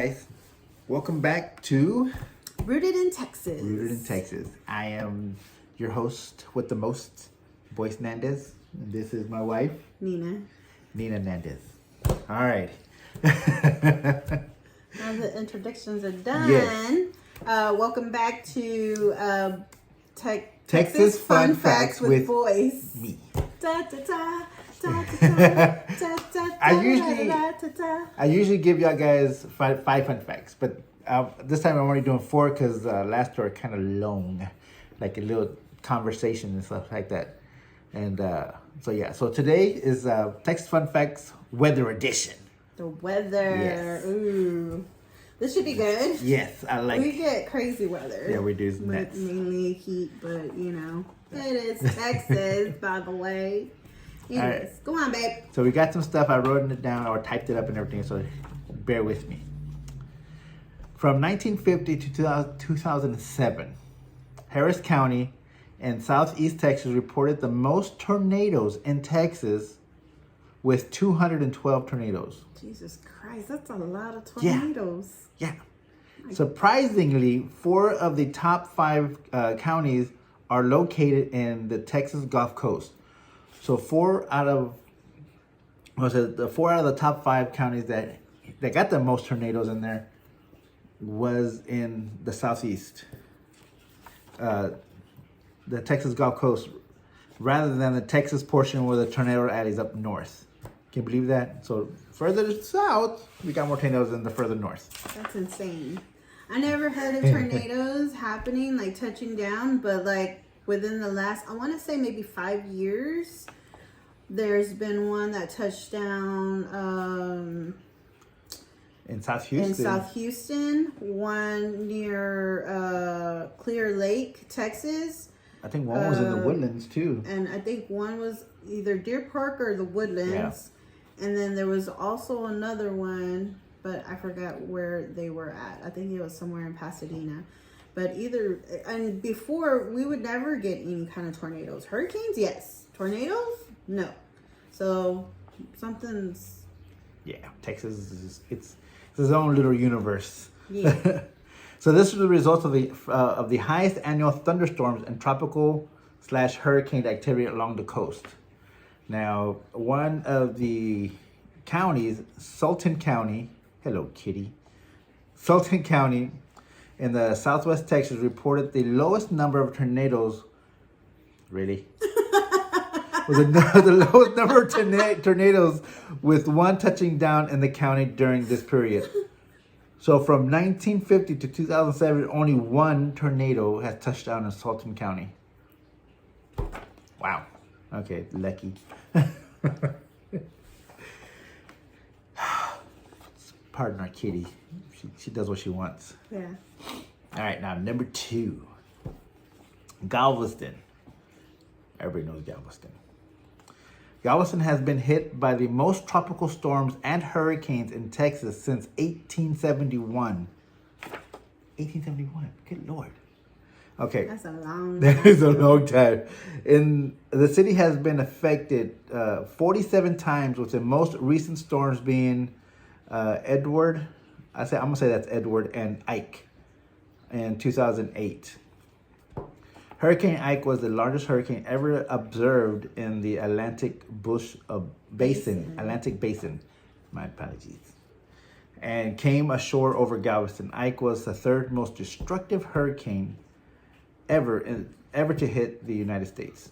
guys. Welcome back to Rooted in Texas. Rooted in Texas. I am your host with the most, Boyce Nandez. And this is my wife, Nina. Nina Nandez. All right. Now the introductions are done. Yes. Welcome back to Texas Fun Facts with Boyce. Me. Da, da, da, da, da, da, da, I usually give y'all guys five fun facts, but this time I'm only doing 4 because last two are kind of long, like a little conversation and stuff like that. And so today is Texas Fun Facts Weather Edition. The weather. Yes. Ooh. This should be good. Yes, I like. We get crazy weather. Yeah, we do. It's nuts. Mainly heat, but it is Texas, by the way. Anyways, right. Go on, babe. So we got some stuff. I wrote it down or typed it up and everything. So bear with me. From 1950 to 2007, Harris County and Southeast Texas reported the most tornadoes in Texas, with 212 tornadoes. Jesus Christ, that's a lot of tornadoes. Yeah. Surprisingly, 4 of the top 5 counties are located in the Texas Gulf Coast. So 4 out of the top 5 counties that got the most tornadoes in there was in the southeast, the Texas Gulf Coast, rather than the Texas portion where the tornado alley's up north. Can you believe that? So further south, we got more tornadoes than the further north. That's insane. I never heard of tornadoes happening, like touching down, but like within the last, I want to say maybe 5 years, there's been one that touched down in South Houston. One near Clear Lake, Texas. I think one was in the Woodlands too. And I think one was either Deer Park or the Woodlands. Yeah. And then there was also another one, but I forgot where they were at. I think it was somewhere in Pasadena. But and before, we would never get any kind of tornadoes. Hurricanes, yes. Tornadoes, no. So something's... Yeah, Texas it's its own little universe. Yeah. So this is the result of the highest annual thunderstorms and tropical/hurricane activity along the coast. Now, one of the counties, Sultan County, hello kitty, Sultan County in the southwest Texas reported the lowest number of tornadoes. Really? The lowest number of tornadoes, with 1 touching down in the county during this period. So from 1950 to 2007, only 1 tornado has touched down in Sultan County. Wow. Okay, lucky. Pardon our kitty. She does what she wants. Yeah. All right, now number 2. Galveston. Everybody knows Galveston. Galveston has been hit by the most tropical storms and hurricanes in Texas since 1871. 1871. Good Lord. Okay. That's a long time. That is a long time. The city has been affected 47 times, with the most recent storms being Edward. I'm going to say that's Edward and Ike in 2008. Hurricane Ike was the largest hurricane ever observed in the Atlantic Basin. My apologies. And came ashore over Galveston. Ike was the 3rd most destructive hurricane ever to hit the United States.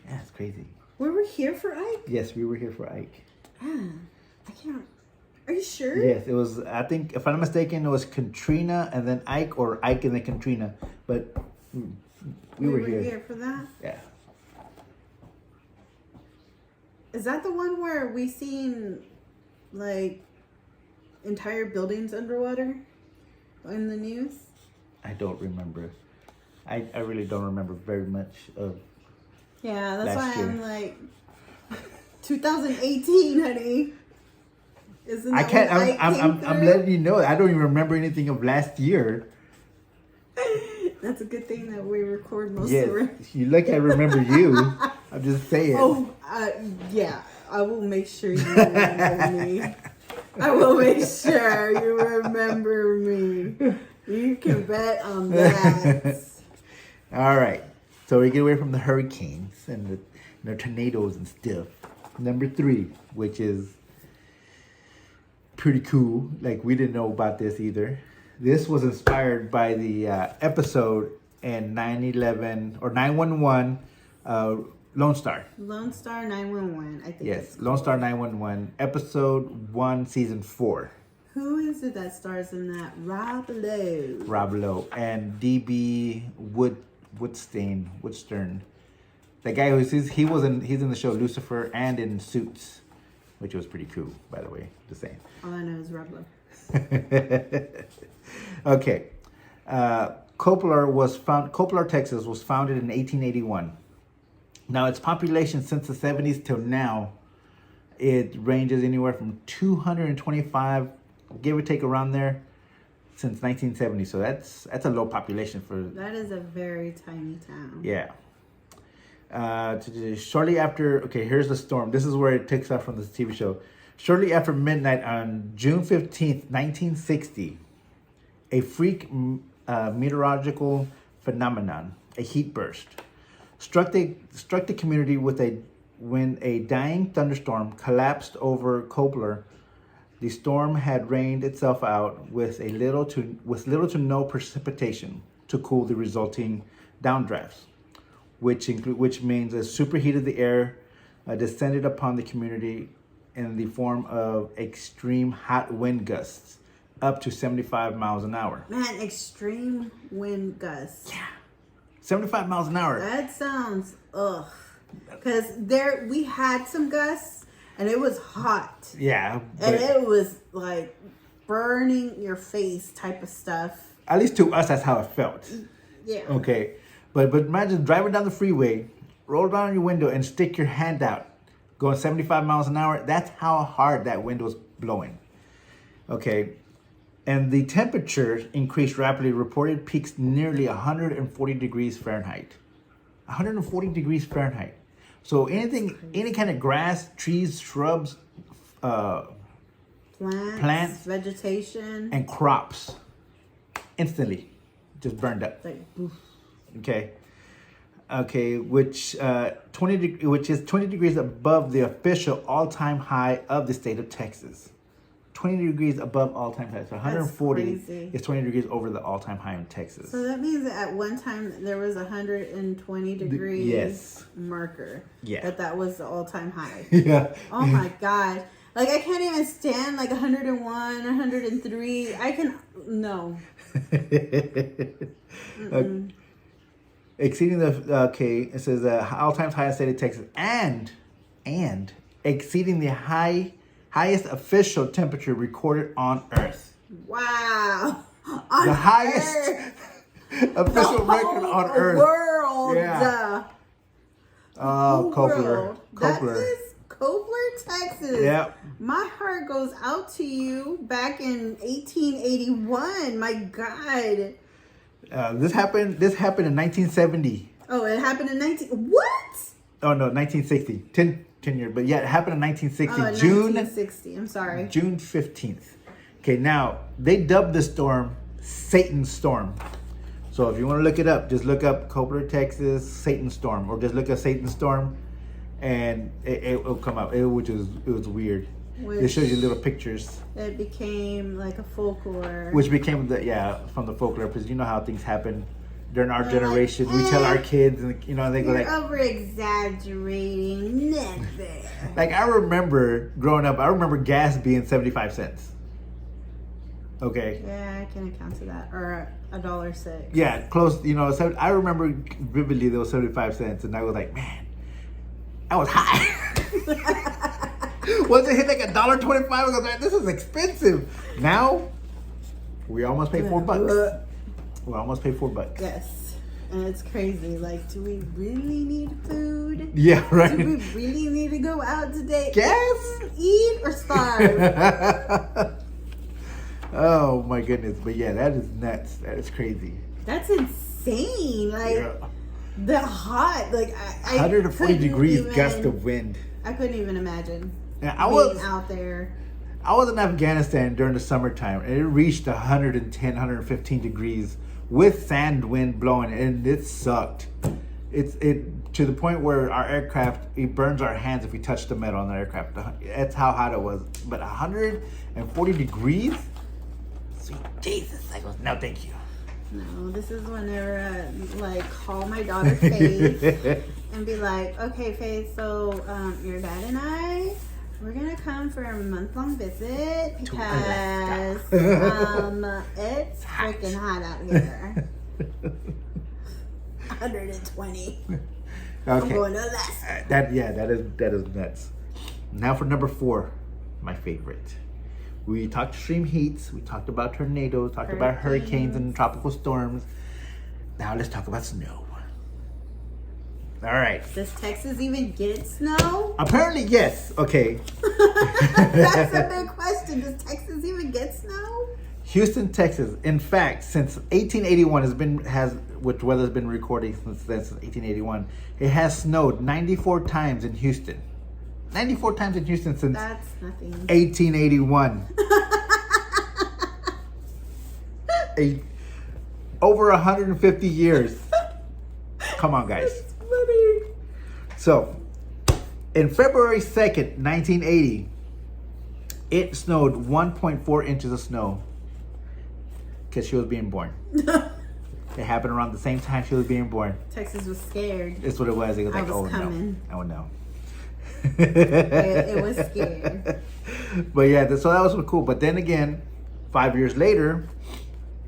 Yeah, it's crazy. We were here for Ike? Yes, we were here for Ike. I can't. Are you sure? Yes, it was, I think, if I'm not mistaken, it was Katrina and then Ike, or Ike and then Katrina. But we were here for that? Yeah. Is that the one where we seen, like, entire buildings underwater in the news? I don't remember. I really don't remember very much of. Yeah, that's why year. I'm like, 2018, honey. Isn't I that can't. when I'm letting you know. I don't even remember anything of last year. That's a good thing that we record most of Yes, it. you look. I remember you. I'm just saying. Oh, yeah. I will make sure you remember me. I will make sure you remember me. You can bet on that. All right. So we get away from the hurricanes and the tornadoes and stuff. Number 3, which is pretty cool. Like, we didn't know about this either. This was inspired by the episode in 9/11 or 911 Lone Star. Lone Star 911, I think. Yes, Lone Star 911, episode 1, season 4. Who is it that stars in that? Rob Lowe. Rob Lowe and DB Woodstern. The guy he's in the show Lucifer and in Suits, which was pretty cool, by the way. Just saying. All I know is Rob Lowe. Okay. Coppolar, Texas was founded in 1881. Now, its population since the 70s till now, it ranges anywhere from 225, give or take around there, since 1970. So that's a low population for... That is a very tiny town. Yeah. Shortly after... Okay, here's the storm. This is where it takes off from this TV show. Shortly after midnight on June 15th, 1960, a freak meteorological phenomenon, a heat burst, struck the community when a dying thunderstorm collapsed over Coppolar. The storm had rained itself out with little to no precipitation to cool the resulting downdrafts, which means a superheated the air descended upon the community in the form of extreme hot wind gusts up to 75 miles an hour. Man, extreme wind gusts. Yeah. 75 miles an hour. That sounds because we had some gusts and it was hot. Yeah. And it was like burning your face type of stuff. At least to us, that's how it felt. Yeah. Okay. But imagine driving down the freeway, roll down your window and stick your hand out, going 75 miles an hour. That's how hard that wind was blowing. Okay. And the temperature increased rapidly, reported peaks nearly 140 degrees Fahrenheit. 140 degrees Fahrenheit. So any kind of grass, trees, shrubs, plants, vegetation, and crops instantly just burned up. like oof. Okay, which is 20 degrees above the official all-time high of the state of Texas. 20 degrees above all-time high. So 140 is 20 degrees over the all-time high in Texas. So that means that at one time there was 120 degrees marker. Yeah. That was the all-time high. Yeah. Oh my God. Like I can't even stand like 101, 103. No. Exceeding it says all-time high in the state of Texas and exceeding the highest official temperature recorded on Earth. Wow. The highest official record on Earth. World. Yeah. Oh, Coppolar. That is Coppolar, Texas. Yep. My heart goes out to you back in 1881. My God. This happened in 1970. Oh, it happened in What? Oh no, 1960. 10 years, but yeah, it happened in 1960. Oh, June 1960. I'm sorry. June 15th. Okay, now they dubbed the storm Satan's Storm. So if you want to look it up, just look up Coppolar, Texas, Satan's Storm, or just look at Satan's Storm, and it'll come up. It was weird. It shows you little pictures. It became like a folklore. Which became from the folklore, because you know how things happen during our generation. We tell our kids, and they go like, over exaggerating nothing. Like I remember growing up, I remember gas being 75 cents. Okay. Yeah, I can account to that, or $1.06. Yeah, close. So I remember vividly there was 75 cents, and I was like, man, that was high. Once it hit like $1.25, I was like, this is expensive. Now we almost pay $4. We almost paid $4. Yes. And it's crazy. Like, do we really need food? Yeah, right. Do we really need to go out today? Gas? Eat or starve? Oh my goodness. But yeah, that is nuts. That is crazy. That's insane. Like, the hot. Like, I 140 degrees gust of wind. I couldn't even imagine Yeah, being out there. I was in Afghanistan during the summertime, and it reached 110, 115 degrees with sand wind blowing, and it sucked. It to the point where our aircraft, it burns our hands if we touch the metal on the aircraft. That's how hot it was. But 140 degrees? Sweet Jesus. I goes, no, thank you. No, this is whenever I like call my daughter Faith and be like, okay, Faith, so your dad and I, we're gonna come for a month-long visit because it's freaking hot out here. 120. Okay. I'm going to Alaska. That is nuts. Now for number 4, my favorite. We talked extreme heats. We talked about tornadoes. Talked about hurricanes and tropical storms. Now let's talk about snow. All right. Does Texas even get snow? Apparently, yes. Okay. That's a big question. Does Texas even get snow? Houston, Texas. In fact, since 1881 which weather's been recording since 1881, it has snowed 94 times in Houston. 94 times in Houston since That's nothing. 1881. Over 150 years. Come on, guys. That's funny. So, in February 2nd, 1980, it snowed 1.4 inches of snow because she was being born. It happened around the same time she was being born. Texas was scared. That's what it was. It was like, was oh coming. no. Oh no. It was scared. But yeah, so that was cool. But then again, 5 years later,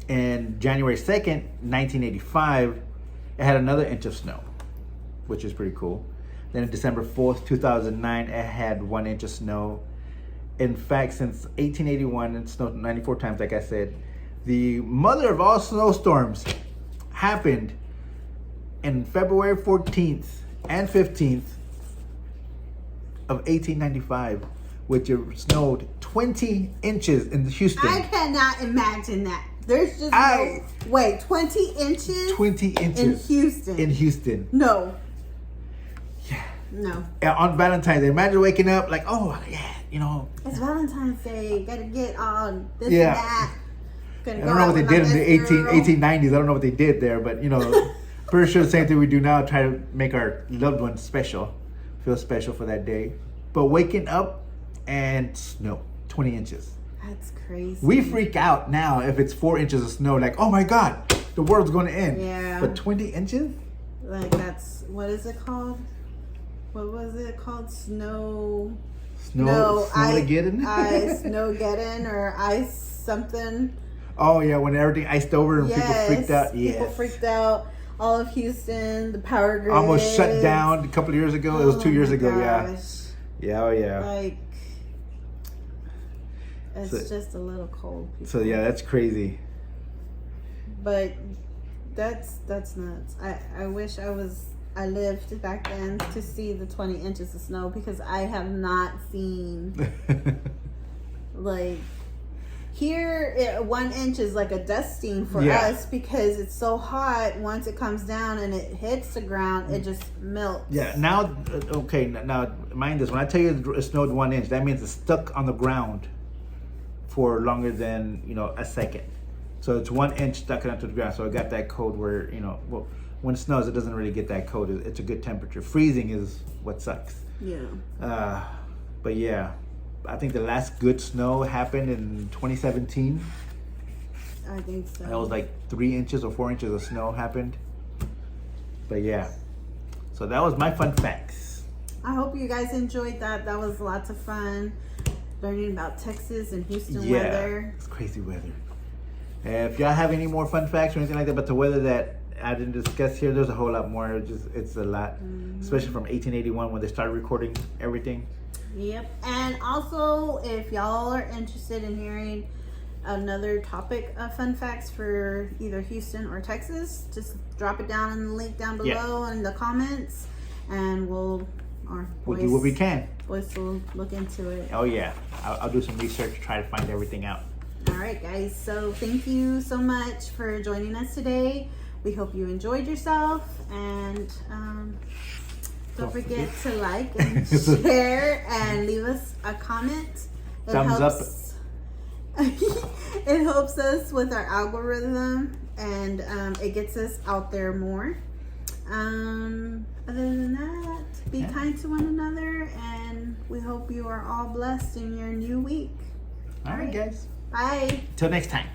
in January 2nd, 1985, it had another inch of snow, which is pretty cool. Then on December 4th, 2009, it had 1 inch of snow. In fact, since 1881, it snowed 94 times, like I said. The mother of all snowstorms happened in February 14th and 15th of 1895, which it snowed 20 inches in Houston. I cannot imagine that. There's just wait, 20 inches? 20 inches. In Houston. In Houston. No. Yeah. No. On Valentine's Day, imagine waking up like, oh, yeah, you know. It's Valentine's Day. Gotta get on this Yeah. and that. I don't know what they did in the 1890s. I don't know what they did there, but, you know, pretty sure the same thing we do now, try to make our loved ones special. Feel special for that day. But waking up and snow, 20 inches. That's crazy. We freak out now if it's 4 inches of snow, like, oh my God, the world's going to end. Yeah. But 20 inches? Like, that's, what is it called? What was it called? Snowgeddon? Snowgeddon or ice something. Oh yeah, when everything iced over and people freaked out. Yes, people freaked out. All of Houston, the power grid almost shut down a couple of years ago. It was 2 years ago. Gosh. Yeah. Oh yeah. Like, it's just a little cold. People. So yeah, that's crazy. But that's nuts. I wish I lived back then to see the 20 inches of snow because I have not seen like. Here, 1 inch is like a dusting for us because it's so hot. Once it comes down and it hits the ground, it just melts. Yeah. Now, okay. Now, mind this. When I tell you it snowed 1 inch, that means it's stuck on the ground for longer than a second. So it's 1 inch stuck onto the ground. So it got that cold where well, when it snows, it doesn't really get that cold. It's a good temperature. Freezing is what sucks. Yeah. But yeah. I think the last good snow happened in 2017. I think so. That was like 3 inches or 4 inches of snow happened. But yeah. So that was my fun facts. I hope you guys enjoyed that. That was lots of fun. Learning about Texas and Houston weather. It's crazy weather. If y'all have any more fun facts or anything like that, but the weather that I didn't discuss here, there's a whole lot more. It's a lot. Especially from 1881 when they started recording everything. Yep. And also, if y'all are interested in hearing another topic of fun facts for either Houston or Texas, just drop it down in the link down below in the comments, and we'll do what we can. Boyce will look into it. Oh yeah, I'll do some research to try to find everything out. All right, guys. So thank you so much for joining us today. We hope you enjoyed yourself, and don't forget to like and share and leave us a comment Thumbs up. It helps us with our algorithm, and it gets us out there more. Other than that, be kind to one another, and we hope you are all blessed in your new week. All right, guys. Bye. Till next time.